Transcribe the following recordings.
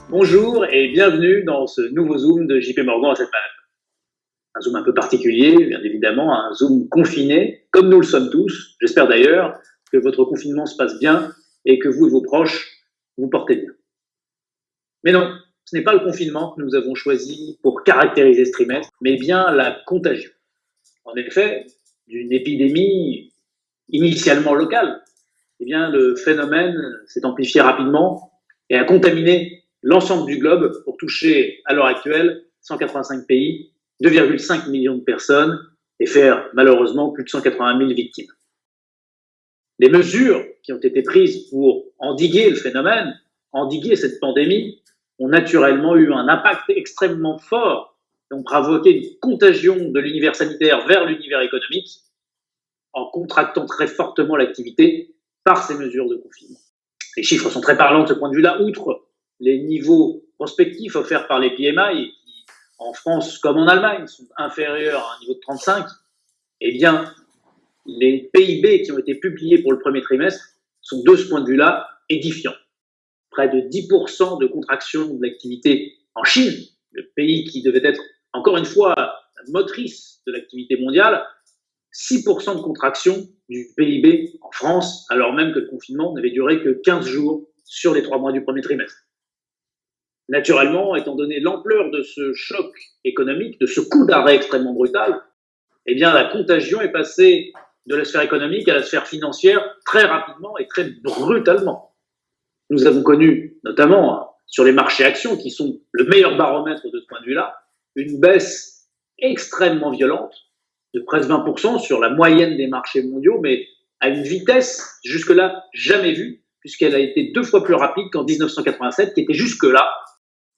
Bonjour et bienvenue dans ce nouveau Zoom de JP Morgan Asset Management. Un Zoom un peu particulier, bien évidemment, un Zoom confiné, comme nous le sommes tous. J'espère d'ailleurs que votre confinement se passe bien et que vous et vos proches vous portez bien. Mais non, ce n'est pas le confinement que nous avons choisi pour caractériser ce trimestre, mais bien la contagion. En effet, d'une épidémie initialement locale, eh bien, le phénomène s'est amplifié rapidement et a contaminé l'ensemble du globe pour toucher, à l'heure actuelle, 185 pays, 2,5 millions de personnes et faire malheureusement plus de 180 000 victimes. Les mesures qui ont été prises pour endiguer le phénomène, endiguer cette pandémie, ont naturellement eu un impact extrêmement fort et ont provoqué une contagion de l'univers sanitaire vers l'univers économique en contractant très fortement l'activité par ces mesures de confinement. Les chiffres sont très parlants de ce point de vue-là, outre les niveaux prospectifs offerts par les PMI, qui en France comme en Allemagne sont inférieurs à un niveau de 35, eh bien, les PIB qui ont été publiés pour le premier trimestre sont de ce point de vue-là édifiants. Près de 10% de contraction de l'activité en Chine, le pays qui devait être, encore une fois, la motrice de l'activité mondiale, 6% de contraction du PIB en France, alors même que le confinement n'avait duré que 15 jours sur les 3 mois du premier trimestre. Naturellement, étant donné l'ampleur de ce choc économique, de ce coup d'arrêt extrêmement brutal, eh bien, la contagion est passée de la sphère économique à la sphère financière très rapidement et très brutalement. Nous avons connu, notamment sur les marchés actions, qui sont le meilleur baromètre de ce point de vue-là, une baisse extrêmement violente de presque 20% sur la moyenne des marchés mondiaux, mais à une vitesse jusque-là jamais vue, puisqu'elle a été 2 fois plus rapide qu'en 1987, qui était jusque-là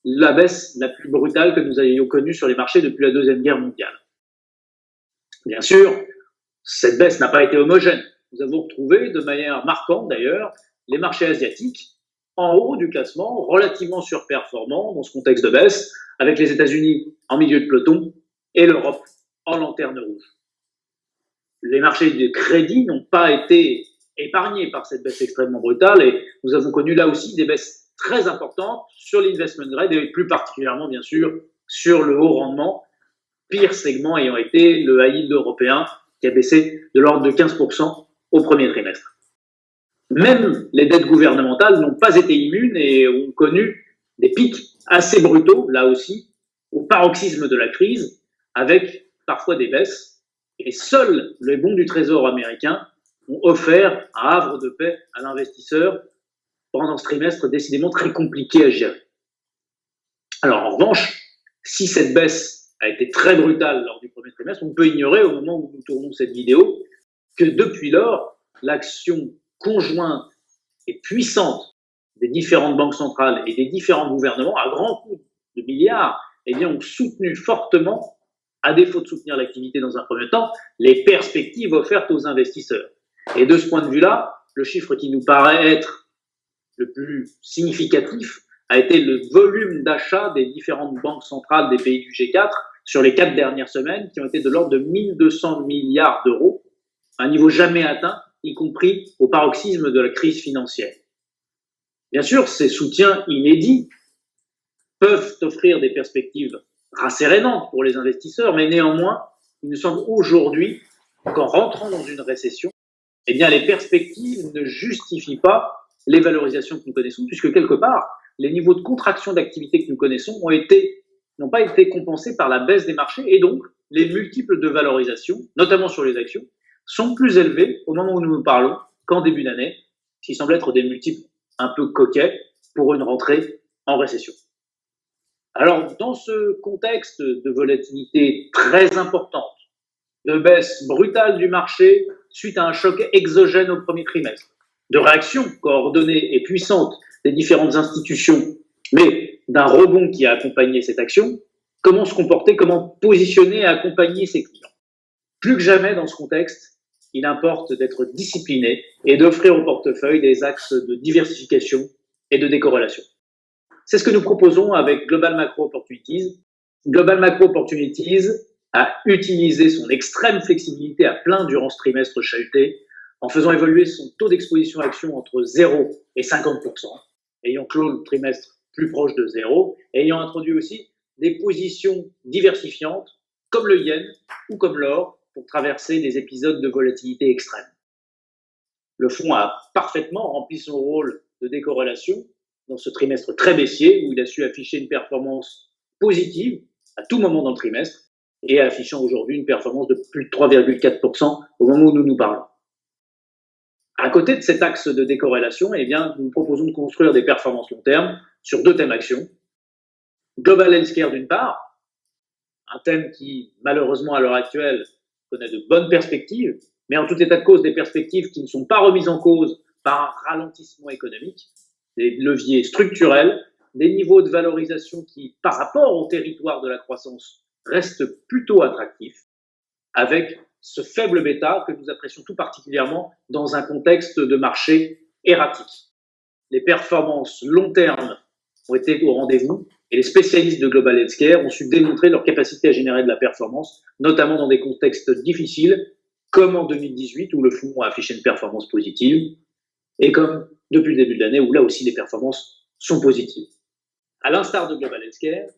la baisse la plus brutale que nous ayons connue sur les marchés depuis la Deuxième Guerre mondiale. Bien sûr, cette baisse n'a pas été homogène. Nous avons retrouvé de manière marquante d'ailleurs les marchés asiatiques en haut du classement, relativement surperformants dans ce contexte de baisse, avec les États-Unis en milieu de peloton et l'Europe en lanterne rouge. Les marchés de crédit n'ont pas été épargnés par cette baisse extrêmement brutale et nous avons connu là aussi des baisses très importantes sur l'investment grade et plus particulièrement bien sûr sur le haut rendement, pire segment ayant été le high yield européen qui a baissé de l'ordre de 15% au premier trimestre. Même les dettes gouvernementales n'ont pas été immunes et ont connu des pics assez brutaux, là aussi, au paroxysme de la crise, avec parfois des baisses. Et seuls les bons du Trésor américain ont offert un havre de paix à l'investisseur pendant ce trimestre décidément très compliqué à gérer. Alors en revanche, si cette baisse a été très brutale lors du premier trimestre, on peut ignorer au moment où nous tournons cette vidéo que depuis lors, l'action conjointe et puissante des différentes banques centrales et des différents gouvernements, à grands coups de milliards, eh bien, ont soutenu fortement, à défaut de soutenir l'activité dans un premier temps, les perspectives offertes aux investisseurs. Et de ce point de vue-là, le chiffre qui nous paraît être le plus significatif a été le volume d'achat des différentes banques centrales des pays du G4 sur les 4 dernières semaines, qui ont été de l'ordre de 1200 milliards d'euros, un niveau jamais atteint, y compris au paroxysme de la crise financière. Bien sûr, ces soutiens inédits peuvent offrir des perspectives rassérénantes pour les investisseurs, mais néanmoins, il nous semble aujourd'hui qu'en rentrant dans une récession, eh bien, les perspectives ne justifient pas les valorisations que nous connaissons, puisque quelque part, les niveaux de contraction d'activité que nous connaissons n'ont pas été compensés par la baisse des marchés, et donc les multiples de valorisation, notamment sur les actions, sont plus élevés au moment où nous parlons qu'en début d'année, ce qui semble être des multiples un peu coquets pour une rentrée en récession. Alors, dans ce contexte de volatilité très importante, de baisse brutale du marché suite à un choc exogène au premier trimestre, de réaction coordonnée et puissante des différentes institutions, mais d'un rebond qui a accompagné cette action, comment se comporter, comment positionner et accompagner ses clients. Plus que jamais dans ce contexte, il importe d'être discipliné et d'offrir au portefeuille des axes de diversification et de décorrélation. C'est ce que nous proposons avec Global Macro Opportunities. Global Macro Opportunities a utilisé son extrême flexibilité à plein durant ce trimestre chahuté en faisant évoluer son taux d'exposition action entre 0 et 50%, ayant clos le trimestre plus proche de zéro, et ayant introduit aussi des positions diversifiantes, comme le yen ou comme l'or, pour traverser des épisodes de volatilité extrême. Le fonds a parfaitement rempli son rôle de décorrélation dans ce trimestre très baissier, où il a su afficher une performance positive à tout moment dans le trimestre, et affichant aujourd'hui une performance de plus de 3,4% au moment où nous nous parlons. À côté de cet axe de décorrélation, eh bien, nous proposons de construire des performances long terme sur deux thèmes actions. Global Healthcare d'une part, un thème qui, malheureusement, à l'heure actuelle, connaît de bonnes perspectives, mais en tout état de cause, des perspectives qui ne sont pas remises en cause par un ralentissement économique, des leviers structurels, des niveaux de valorisation qui, par rapport au territoire de la croissance, restent plutôt attractifs, avec ce faible bêta que nous apprécions tout particulièrement dans un contexte de marché erratique. Les performances long terme ont été au rendez-vous et les spécialistes de Global Healthcare ont su démontrer leur capacité à générer de la performance, notamment dans des contextes difficiles, comme en 2018 où le fonds a affiché une performance positive, et comme depuis le début de l'année où là aussi les performances sont positives. À l'instar de Global Healthcare,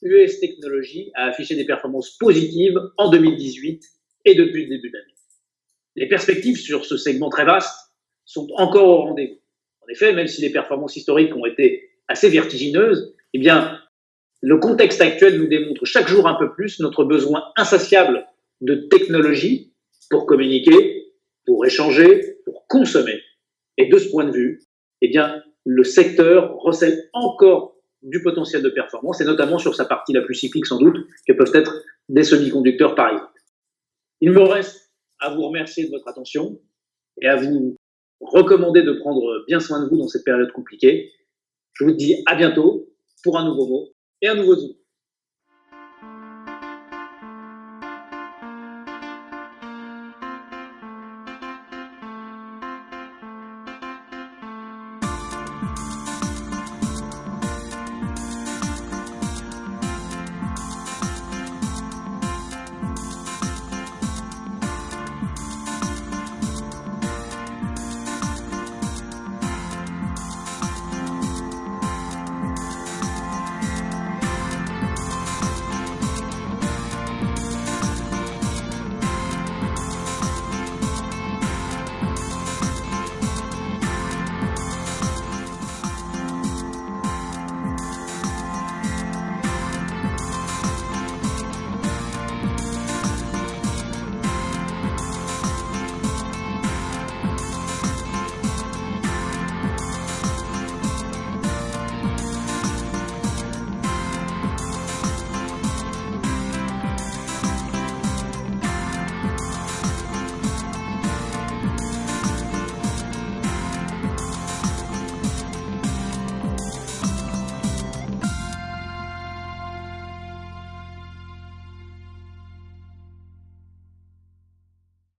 US Technologies a affiché des performances positives en 2018 et depuis le début de l'année. Les perspectives sur ce segment très vaste sont encore au rendez-vous. En effet, même si les performances historiques ont été assez vertigineuses, eh bien, le contexte actuel nous démontre chaque jour un peu plus notre besoin insatiable de technologie pour communiquer, pour échanger, pour consommer. Et de ce point de vue, eh bien, le secteur recèle encore du potentiel de performance, et notamment sur sa partie la plus cyclique sans doute, que peuvent être des semi-conducteurs par exemple. Il me reste à vous remercier de votre attention et à vous recommander de prendre bien soin de vous dans cette période compliquée. Je vous dis à bientôt pour un nouveau mot et un nouveau Zoom.